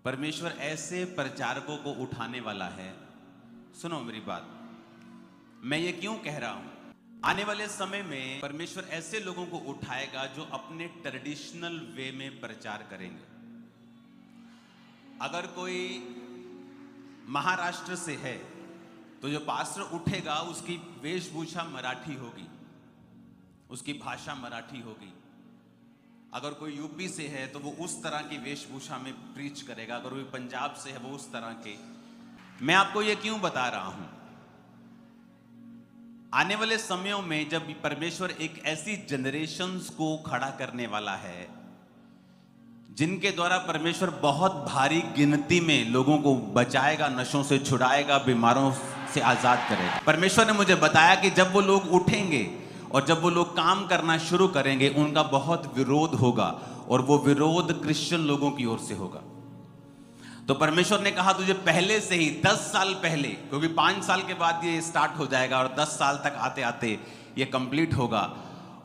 परमेश्वर ऐसे प्रचारकों को उठाने वाला है। सुनो मेरी बात, मैं ये क्यों कह रहा हूं। आने वाले समय में परमेश्वर ऐसे लोगों को उठाएगा जो अपने ट्रेडिशनल वे में प्रचार करेंगे। अगर कोई महाराष्ट्र से है तो जो पास्टर उठेगा उसकी वेशभूषा मराठी होगी, उसकी भाषा मराठी होगी। अगर कोई यूपी से है तो वो उस तरह की वेशभूषा में प्रीच करेगा। अगर कोई पंजाब से है वो उस तरह के। मैं आपको ये क्यों बता रहा हूं, आने वाले समयों में जब परमेश्वर एक ऐसी जनरेशन्स को खड़ा करने वाला है जिनके द्वारा परमेश्वर बहुत भारी गिनती में लोगों को बचाएगा, नशों से छुड़ाएगा, बीमारों से आजाद करेगा। परमेश्वर ने मुझे बताया कि जब वो लोग उठेंगे और जब वो लोग काम करना शुरू करेंगे उनका बहुत विरोध होगा, और वो विरोध क्रिश्चियन लोगों की ओर से होगा। तो परमेश्वर ने कहा तुझे पहले से ही 10 साल पहले, क्योंकि 5 साल के बाद ये स्टार्ट हो जाएगा और 10 साल तक आते आते ये कंप्लीट होगा,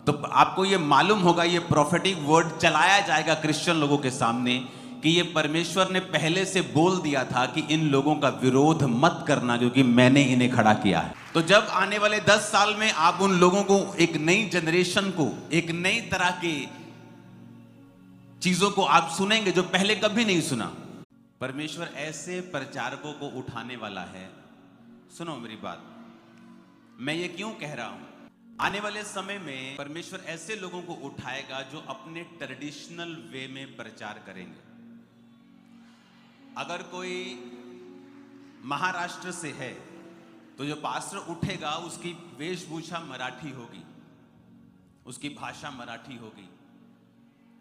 तो आपको ये मालूम होगा, ये प्रोफेटिक वर्ड चलाया जाएगा क्रिश्चियन लोगों के सामने कि ये परमेश्वर ने पहले से बोल दिया था कि इन लोगों का विरोध मत करना क्योंकि मैंने इन्हें खड़ा किया है। तो जब आने वाले 10 साल में आप उन लोगों को, एक नई जनरेशन को, एक नई तरह की चीजों को आप सुनेंगे जो पहले कभी नहीं सुना। परमेश्वर ऐसे प्रचारकों को उठाने वाला है। सुनो मेरी बात, मैं ये क्यों कह रहा हूं, आने वाले समय में परमेश्वर ऐसे लोगों को उठाएगा जो अपने ट्रेडिशनल वे में प्रचार करेंगे। अगर कोई महाराष्ट्र से है तो जो पास्टर उठेगा उसकी वेशभूषा मराठी होगी, उसकी भाषा मराठी होगी।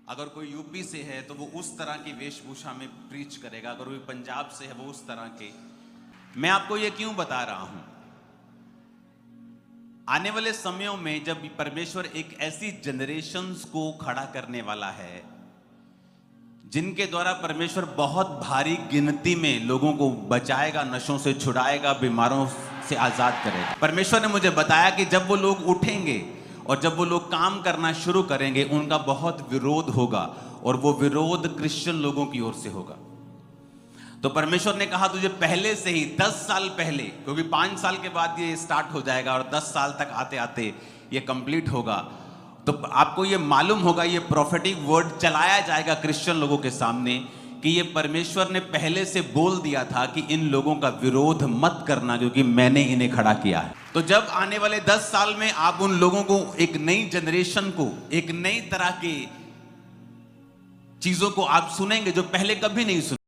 अगर कोई यूपी से है तो वो उस तरह की वेशभूषा में प्रीच करेगा। अगर कोई पंजाब से है वो उस तरह के। मैं आपको ये क्यों बता रहा हूं, आने वाले समयों में जब परमेश्वर एक ऐसी जनरेशन्स को खड़ा करने वाला है जिनके द्वारा परमेश्वर बहुत भारी गिनती में लोगों को बचाएगा, नशों से छुड़ाएगा, बीमारों से आजाद करेगा। परमेश्वर ने मुझे बताया कि जब वो लोग उठेंगे और जब वो लोग काम करना शुरू करेंगे उनका बहुत विरोध होगा, और वो विरोध क्रिश्चियन लोगों की ओर से होगा। तो परमेश्वर ने कहा तुझे पहले से ही 10 साल पहले, क्योंकि 5 साल के बाद ये स्टार्ट हो जाएगा और 10 साल तक आते आते ये कंप्लीट होगा, तो आपको ये मालूम होगा, ये प्रोफेटिक वर्ड चलाया जाएगा क्रिश्चियन लोगों के सामने कि ये परमेश्वर ने पहले से बोल दिया था कि इन लोगों का विरोध मत करना क्योंकि मैंने इन्हें खड़ा किया है। तो जब आने वाले 10 साल में आप उन लोगों को, एक नई जनरेशन को, एक नई तरह की चीजों को आप सुनेंगे जो पहले कभी नहीं सुने।